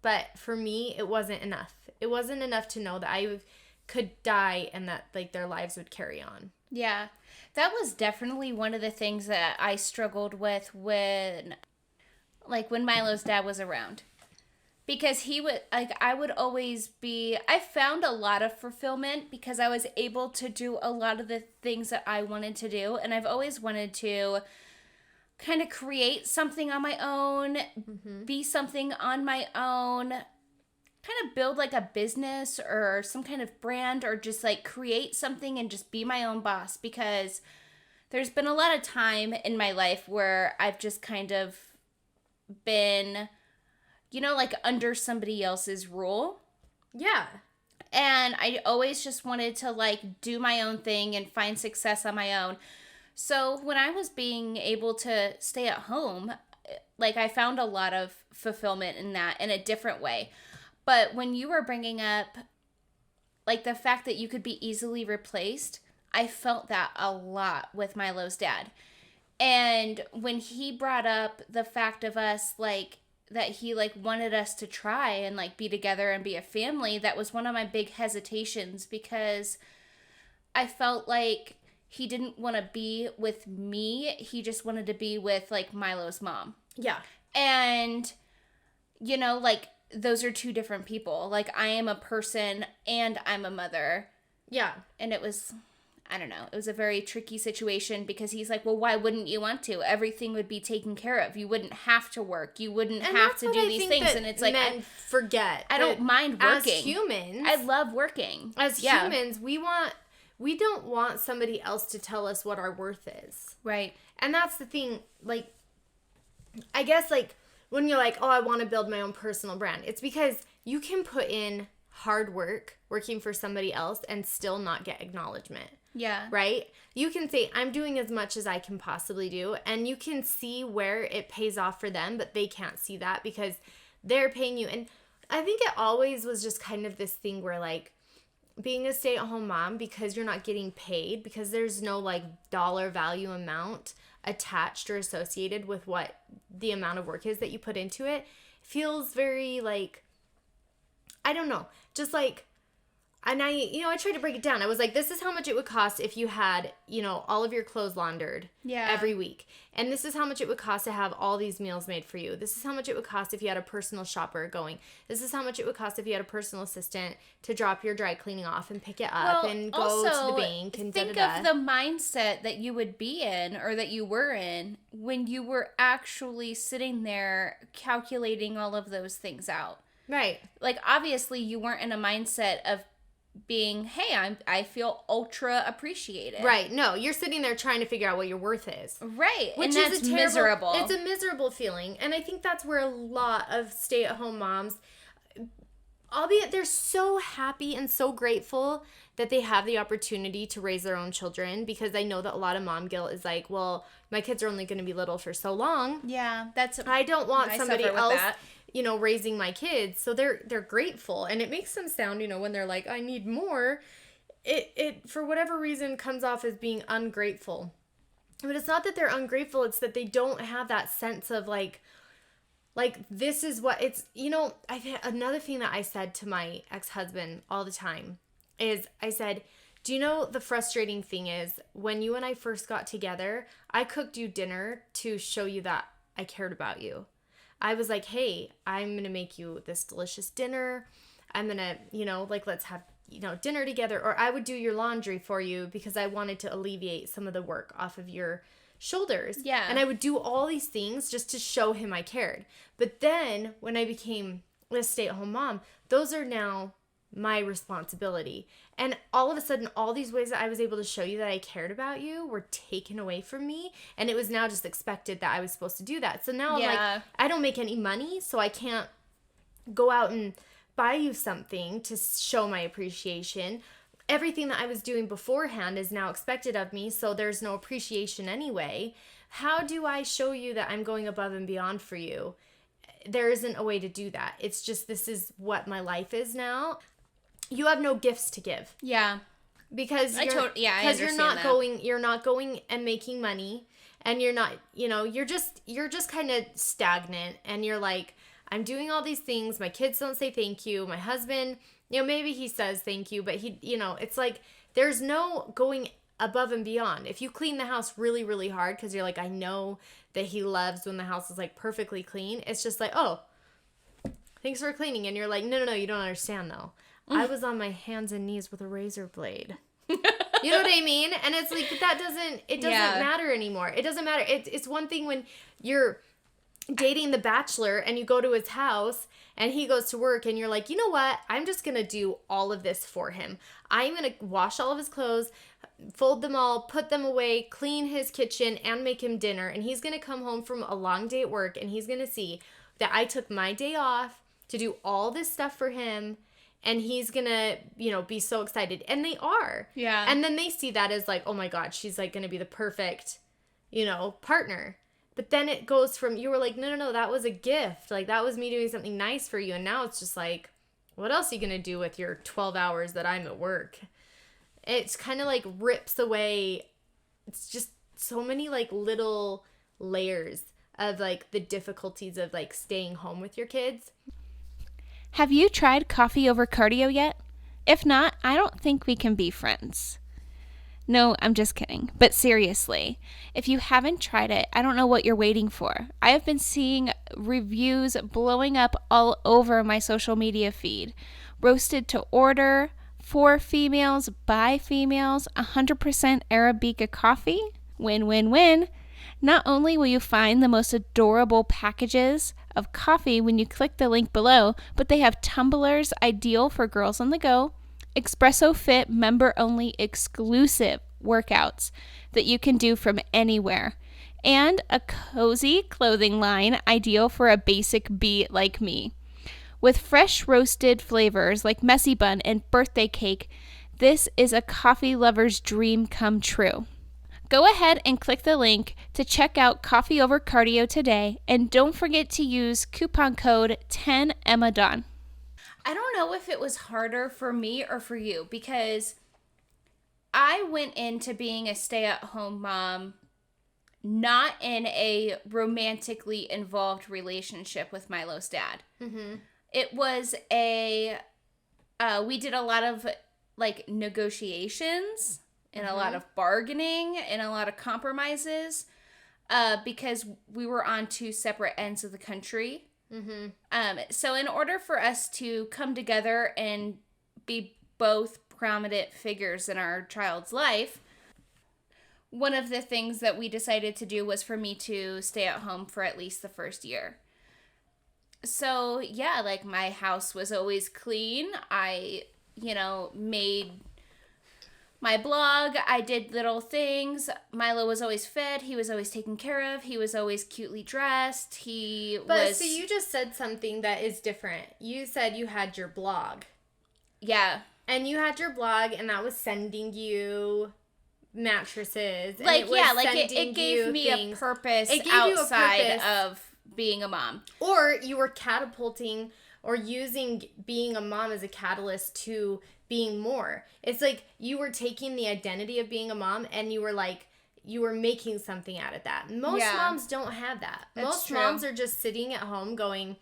but for me, it wasn't enough. It wasn't enough to know that I could die and that like their lives would carry on.
Yeah. That was definitely one of the things that I struggled with when Milo's dad was around. Because he would, like, I would always be, I found a lot of fulfillment because I was able to do a lot of the things that I wanted to do. And I've always wanted to kind of create something on my own, be something on my own, kind of build like a business or some kind of brand or just like create something and just be my own boss, because there's been a lot of time in my life where I've just kind of been, you know, like under somebody else's rule.
Yeah.
And I always just wanted to like do my own thing and find success on my own. So when I was being able to stay at home, like I found a lot of fulfillment in that in a different way. But when you were bringing up like the fact that you could be easily replaced, I felt that a lot with Milo's dad. And when he brought up the fact of us like that he like wanted us to try and like be together and be a family, that was one of my big hesitations, because I felt like he didn't want to be with me. He just wanted to be with, like, Milo's mom.
Yeah.
And, you know, like, those are two different people. Like, I am a person and I'm a mother.
Yeah.
And it was, I don't know, it was a very tricky situation because he's like, well, why wouldn't you want to? Everything would be taken care of. You wouldn't have to work. You wouldn't have to do these things. And it's like,
men forget.
I don't mind working.
As humans.
I love working.
As humans, we don't want somebody else to tell us what our worth is.
Right.
And that's the thing, like, I guess, like, when you're like, oh, I want to build my own personal brand, it's because you can put in hard work working for somebody else and still not get acknowledgement.
Yeah.
Right? You can say, I'm doing as much as I can possibly do, and you can see where it pays off for them, but they can't see that because they're paying you. And I think it always was just kind of this thing where, like, being a stay-at-home mom, because you're not getting paid, because there's no, like, dollar value amount attached or associated with what the amount of work is that you put into it, feels very, like, I don't know, just, like, and I tried to break it down. I was like, this is how much it would cost if you had, all of your clothes laundered every week. And this is how much it would cost to have all these meals made for you. This is how much it would cost if you had a personal shopper going. This is how much it would cost if you had a personal assistant to drop your dry cleaning off and pick it up and go to the bank and
think of the mindset that you would be in, or that you were in, when you were actually sitting there calculating all of those things out.
Right.
Like, obviously you weren't in a mindset of being, hey, I feel ultra appreciated.
Right. No, you're sitting there trying to figure out what your worth is.
Right.
Which
and that's miserable.
It's a miserable feeling. And I think that's where a lot of stay-at-home moms, albeit they're so happy and so grateful that they have the opportunity to raise their own children, because I know that a lot of mom guilt is like, well, my kids are only going to be little for so long.
Yeah,
I don't want somebody else raising my kids. So they're grateful, and it makes them sound, when they're like, I need more, it for whatever reason comes off as being ungrateful. But it's not that they're ungrateful, it's that they don't have that sense of like this is what it's, another thing that I said to my ex-husband all the time is, I said, do you know the frustrating thing is, when you and I first got together, I cooked you dinner to show you that I cared about you. I was like, hey, I'm going to make you this delicious dinner. I'm going to, let's have, dinner together. Or I would do your laundry for you because I wanted to alleviate some of the work off of your shoulders.
Yeah.
And I would do all these things just to show him I cared. But then when I became a stay-at-home mom, those are now my responsibility. And all of a sudden, all these ways that I was able to show you that I cared about you were taken away from me. And it was now just expected that I was supposed to do that. So now I'm like, I don't make any money, so I can't go out and buy you something to show my appreciation. Everything that I was doing beforehand is now expected of me, so there's no appreciation anyway. How do I show you that I'm going above and beyond for you? There isn't a way to do that. It's just, this is what my life is now. You have no gifts to give.
Yeah.
Because you're not going and making money, and you're not, you're just kind of stagnant, and you're like, I'm doing all these things. My kids don't say thank you. My husband, maybe he says thank you, but he, it's like, there's no going above and beyond. If you clean the house really, really hard, because you're like, I know that he loves when the house is like perfectly clean. It's just like, oh, thanks for cleaning. And you're like, no, you don't understand though. I was on my hands and knees with a razor blade. You know what I mean? And it's like, it doesn't matter anymore. It doesn't matter. It's one thing when you're dating the bachelor and you go to his house and he goes to work and you're like, you know what? I'm just going to do all of this for him. I'm going to wash all of his clothes, fold them all, put them away, clean his kitchen, and make him dinner. And he's going to come home from a long day at work, and he's going to see that I took my day off to do all this stuff for him. And he's going to, be so excited. And they are.
Yeah.
And then they see that as like, oh my God, she's like going to be the perfect, partner. But then it goes from, you were like, no, that was a gift. Like, that was me doing something nice for you. And now it's just like, what else are you going to do with your 12 hours that I'm at work? It's kind of like rips away. It's just so many like little layers of like the difficulties of like staying home with your kids.
Have you tried coffee over cardio yet? If not, I don't think we can be friends. No, I'm just kidding. But seriously, if you haven't tried it, I don't know what you're waiting for. I have been seeing reviews blowing up all over my social media feed. Roasted to order, for females, by females, 100% Arabica coffee. Win, win, win. Not only will you find the most adorable packages of coffee when you click the link below, but they have tumblers ideal for girls on the go, espresso fit member only exclusive workouts that you can do from anywhere, and a cozy clothing line ideal for a basic bee like me. With fresh roasted flavors like messy bun and birthday cake, this is a coffee lover's dream come true. Go ahead and click the link to check out Coffee Over Cardio today, and don't forget to use coupon code 10EMMADAWN. know if it was harder for me or for you, because I went into being a stay-at-home mom not in a romantically involved relationship with Milo's dad.
Mm-hmm.
It was we did a lot of, like, negotiations and a lot of bargaining and a lot of compromises because we were on two separate ends of the country. Mm-hmm. So in order for us to come together and be both prominent figures in our child's life, one of the things that we decided to do was for me to stay at home for at least the first year. So, yeah, like, my house was always clean. I, made my blog. I did little things. Milo was always fed. He was always taken care of. He was always cutely dressed.
So you just said something that is different. You said you had your blog.
Yeah.
And you had your blog, and that was sending you mattresses. And
it gave me a purpose outside of being a mom.
Or you were catapulting or using being a mom as a catalyst to being more. It's like you were taking the identity of being a mom and you were making something out of that. Most moms don't have that. Most moms are just sitting at home going,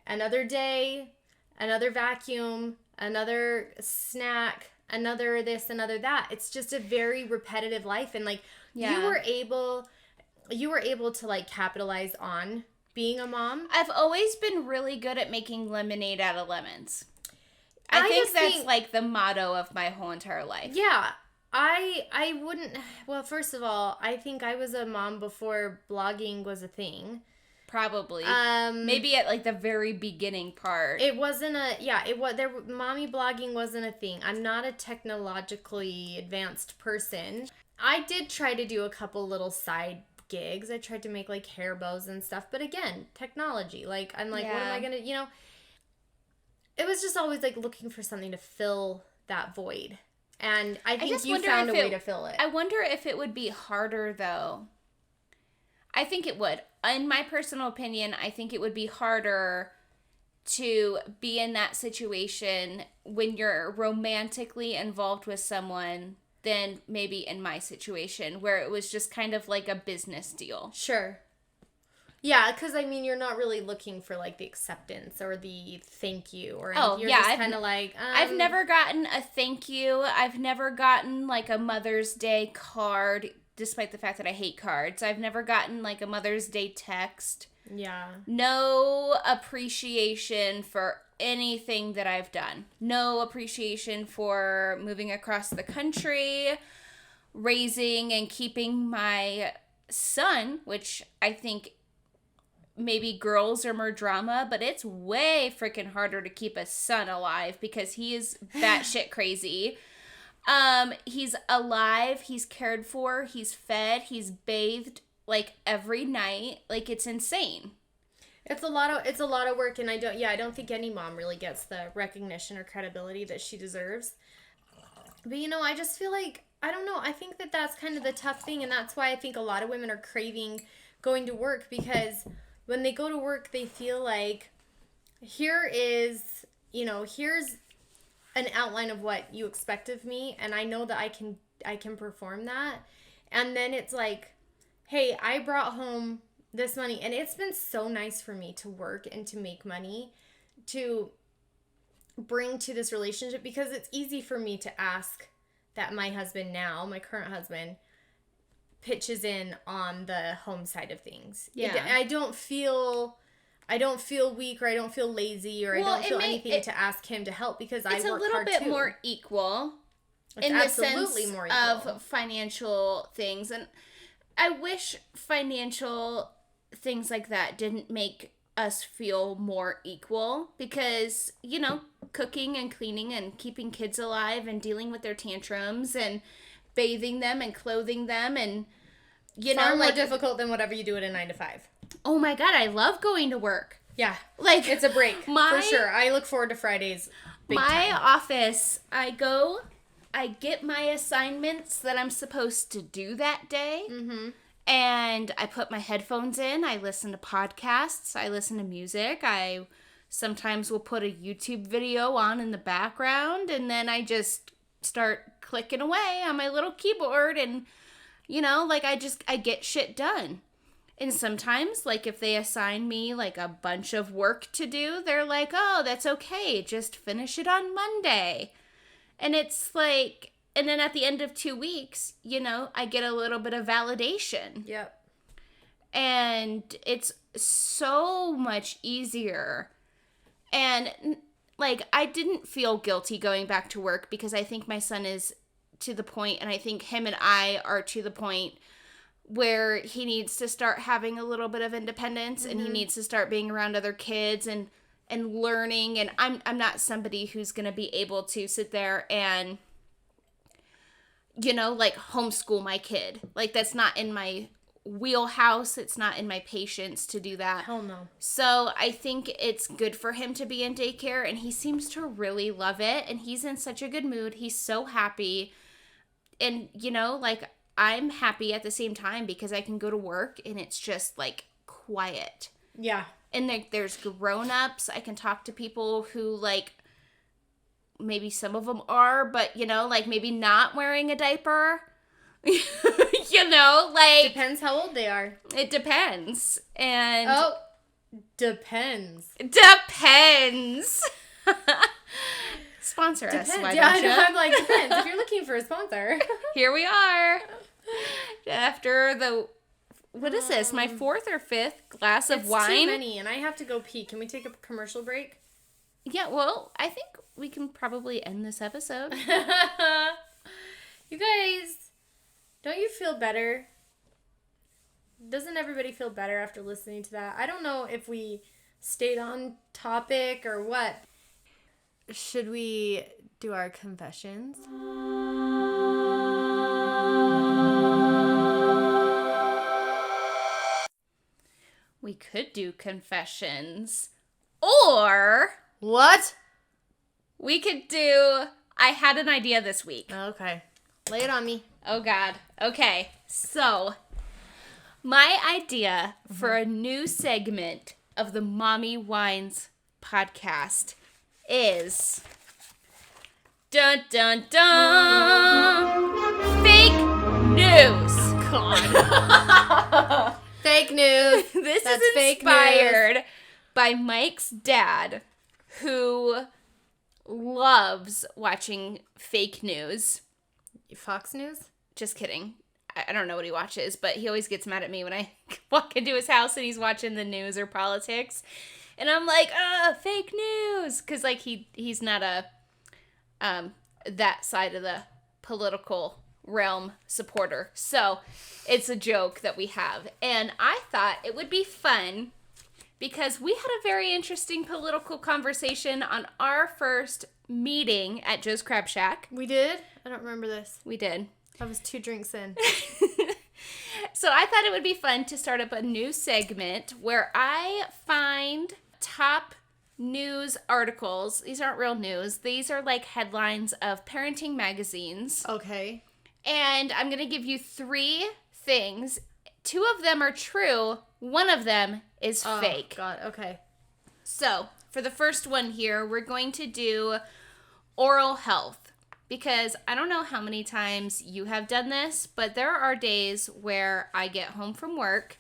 another day, another vacuum, another snack, another this, another that. It's just a very repetitive life. And you were able to like capitalize on being a mom.
I've always been really good at making lemonade out of lemons. I think that's like the motto of my whole entire life.
Yeah. I wouldn't, well, first of all, I think I was a mom before blogging was a thing.
Probably. Maybe at like the very beginning part.
It wasn't mommy blogging wasn't a thing. I'm not a technologically advanced person. I did try to do a couple little side gigs. I tried to make like hair bows and stuff, but again, technology. Like, I'm like, what am I gonna, it was just always like looking for something to fill that void. And I think you found a way to fill it.
I wonder if it would be harder though. I think it would. In my personal opinion, I think it would be harder to be in that situation when you're romantically involved with someone than maybe in my situation where it was just kind of like a business deal.
Sure. Yeah, because I mean, you're not really looking for like the acceptance or the thank you or anything. You're just kind of like,
I've never gotten a thank you. I've never gotten like a Mother's Day card, despite the fact that I hate cards. I've never gotten like a Mother's Day text.
Yeah.
No appreciation for anything that I've done. No appreciation for moving across the country, raising and keeping my son, which I think maybe girls are more drama, but it's way freaking harder to keep a son alive because he is batshit crazy. He's alive, he's cared for, he's fed, he's bathed like every night. Like, it's insane.
It's a lot of work, and I don't think any mom really gets the recognition or credibility that she deserves. But I just feel like, I don't know, I think that that's kind of the tough thing, and that's why I think a lot of women are craving going to work, because when they go to work, they feel like here's an outline of what you expect of me, and I know that I can perform that. And then it's like, hey, I brought home this money, and it's been so nice for me to work and to make money to bring to this relationship, because it's easy for me to ask that my husband now, my current husband, pitches in on the home side of things.
Yeah.
I don't feel weak, or I don't feel lazy, or I don't feel anything to ask him to help, because I work hard too.
It's a little bit more equal in the sense of financial things. And I wish financial things like that didn't make us feel more equal, because, cooking and cleaning and keeping kids alive and dealing with their tantrums and bathing them and clothing them, and
far more difficult than whatever you do at a 9 to 5.
Oh my God, I love going to work.
Yeah,
like,
it's a break for sure. I look forward to Fridays.
My office, I get my assignments that I'm supposed to do that day, and I put my headphones in. I listen to podcasts. I listen to music. I Sometimes we'll put a YouTube video on in the background, and then I just start clicking away on my little keyboard, and, like, I get shit done. And sometimes, like, if they assign me, like, a bunch of work to do, they're like, oh, that's okay, just finish it on Monday. And it's like, and then at the end of 2 weeks, I get a little bit of validation.
Yep.
And it's so much easier. And, like, I didn't feel guilty going back to work because I think my son is to the point, and I think him and I are to the point where he needs to start having a little bit of independence, and he needs to start being around other kids and learning. And I'm not somebody who's going to be able to sit there and, like, homeschool my kid. Like, that's not in my wheelhouse. It's not in my patience to do that.
Hell no.
So I think it's good for him to be in daycare, and he seems to really love it, and he's in such a good mood. He's so happy. And, like, I'm happy at the same time because I can go to work and it's just, like, quiet.
Yeah.
And there's grown-ups. I can talk to people who, like, maybe some of them are, but, like, maybe not wearing a diaper. Like...
Depends how old they are.
It depends. And...
Oh, depends.
Depends. Sponsor us, why don't you?
I'm like, depends. If you're looking for a sponsor.
Here we are. After the... What is this? My 4th or 5th glass of wine?
It's too many, and I have to go pee. Can we take a commercial break?
Yeah, well, I think we can probably end this episode.
You guys, don't you feel better? Doesn't everybody feel better after listening to that? I don't know if we stayed on topic or what. Should we do our confessions?
We could do confessions. Or...
What?
We could do... I had an idea this week.
Okay. Lay it on me.
Oh, God. Okay. So, my idea for a new segment of the Mommy Wines podcast is... Dun, dun, dun! Fake news!
God. Fake news.
This
That's
is
fake
inspired
news.
by Mike's dad, who loves watching fake news.
Fox News?
Just kidding. I don't know what he watches, but he always gets mad at me when I walk into his house and he's watching the news or politics. And I'm like, fake news. Because, like, he's not a that side of the political realm supporter. So it's a joke that we have. And I thought it would be fun because we had a very interesting political conversation on our first meeting at Joe's Crab Shack.
We did? I don't remember this.
We did.
I was 2 drinks in.
So I thought it would be fun to start up a new segment where I find top news articles. These aren't real news. These are like headlines of parenting magazines.
Okay.
And I'm going to give you 3 things. 2 of them are true. 1 of them is fake.
God. Okay.
So for the first one here, we're going to do oral health. Because I don't know how many times you have done this, but there are days where I get home from work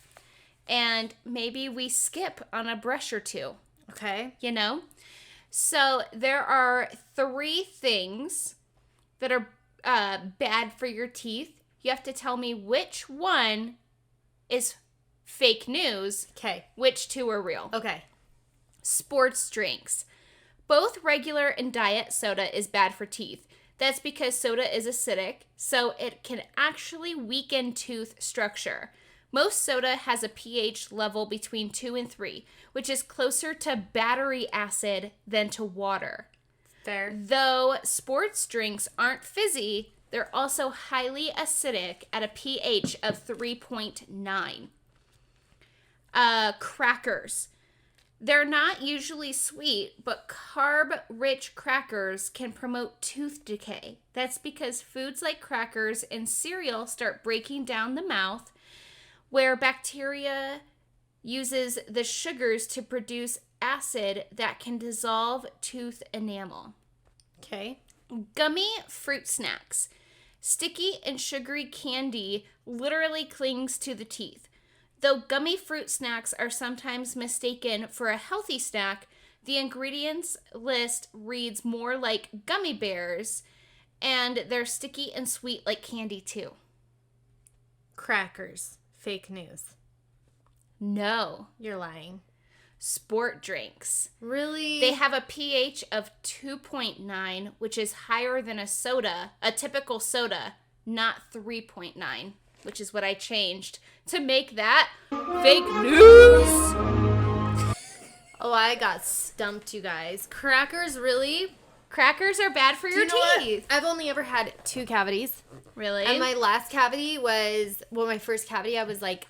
and maybe we skip on a brush or 2.
Okay.
You know? So there are 3 things that are bad for your teeth. You have to tell me which one is fake news.
Okay.
Which 2 are real.
Okay.
Sports drinks. Both regular and diet soda is bad for teeth. That's because soda is acidic, so it can actually weaken tooth structure. Most soda has a pH level between 2 and 3, which is closer to battery acid than to water.
Fair.
Though sports drinks aren't fizzy, they're also highly acidic at a pH of 3.9. Crackers. They're not usually sweet, but carb-rich crackers can promote tooth decay. That's because foods like crackers and cereal start breaking down the mouth, where bacteria uses the sugars to produce acid that can dissolve tooth enamel.
Okay.
Gummy fruit snacks. Sticky and sugary candy literally clings to the teeth. Though gummy fruit snacks are sometimes mistaken for a healthy snack, the ingredients list reads more like gummy bears, and they're sticky and sweet like candy too.
Crackers. Fake news.
No.
You're lying.
Sport drinks.
Really?
They have a pH of 2.9, which is higher than a soda, a typical soda, not 3.9, which is what I changed to make that fake news.
Oh, I got stumped, you guys. Crackers, really?
Crackers are bad for your teeth.
I've only ever had 2 cavities.
Really?
And my last cavity was, my first cavity, I was like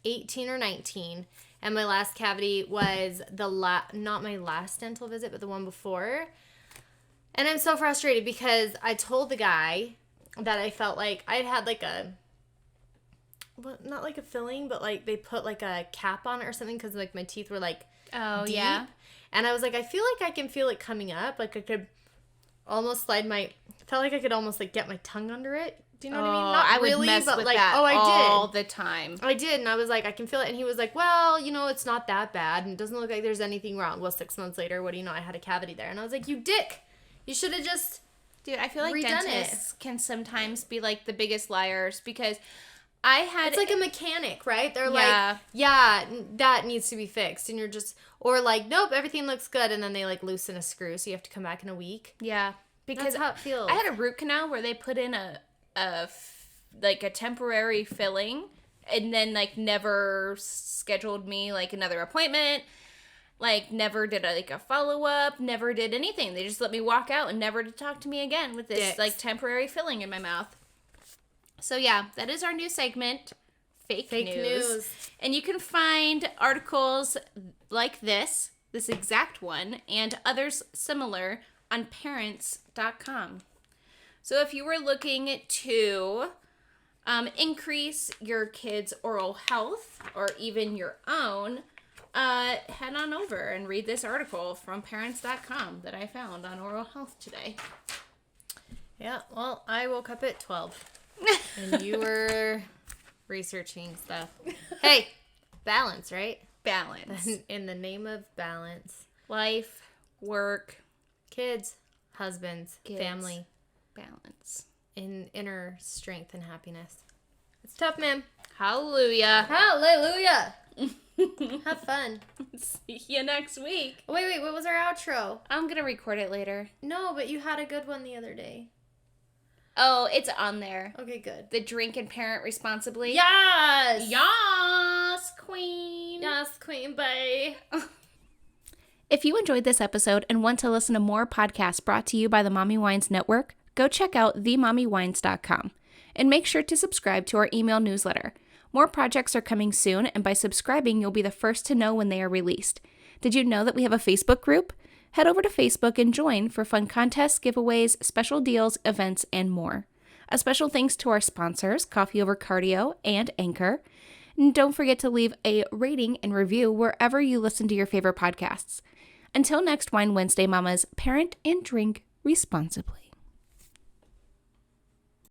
18 or 19. And my last cavity was not my last dental visit, but the one before. And I'm so frustrated because I told the guy that I felt like I had like not like a filling, but like they put like a cap on it or something because like my teeth were like deep. Yeah. And I was like, I feel like I can feel it coming up. Like I could almost felt like I could almost like get my tongue under it. Do you know what I mean? Not
I
really,
would mess
but
with
like,
that
I did.
all the time.
I did, and I was like, I can feel it. And he was like, well, it's not that bad, and it doesn't look like there's anything wrong. Well, 6 months later, what do you know? I had a cavity there. And I was like, you dick. You should have just
Dude, I feel like
redone
dentists can sometimes be like the biggest liars because I had...
It's like a mechanic, right? They're like, yeah, that needs to be fixed. And you're just... Or like, nope, everything looks good. And then they like loosen a screw, so you have to come back in a week.
Yeah. Because
that's how it feels.
I had a root canal where they put in a temporary filling and then like never scheduled me like another appointment, like never did a follow-up, never did anything. They just let me walk out and never to talk to me again with this like temporary filling in my mouth. So yeah, that is our new segment, fake news. And you can find articles like this exact one and others similar on parents.com. So if you were looking to increase your kids' oral health or even your own, head on over and read this article from parents.com that I found on oral health today.
Yeah, well, I woke up at 12 and you were researching stuff. Hey, balance, right?
Balance.
In the name of balance.
Life, work,
kids, husbands, family.
Balance.
In inner strength and happiness. It's tough, man.
Hallelujah.
Hallelujah. Have fun.
See you next week.
Wait, what was our outro?
I'm going to record it later.
No, but you had a good one the other day.
Oh, it's on there.
Okay, good.
The drink and parent responsibly.
Yes.
Yes, queen.
Yes, queen, bye.
If you enjoyed this episode and want to listen to more podcasts brought to you by the Mommy Wines Network, go check out themommywines.com and make sure to subscribe to our email newsletter. More projects are coming soon, and by subscribing, you'll be the first to know when they are released. Did you know that we have a Facebook group? Head over to Facebook and join for fun contests, giveaways, special deals, events, and more. A special thanks to our sponsors, Coffee Over Cardio and Anchor. And don't forget to leave a rating and review wherever you listen to your favorite podcasts. Until next Wine Wednesday, mamas, parent and drink responsibly.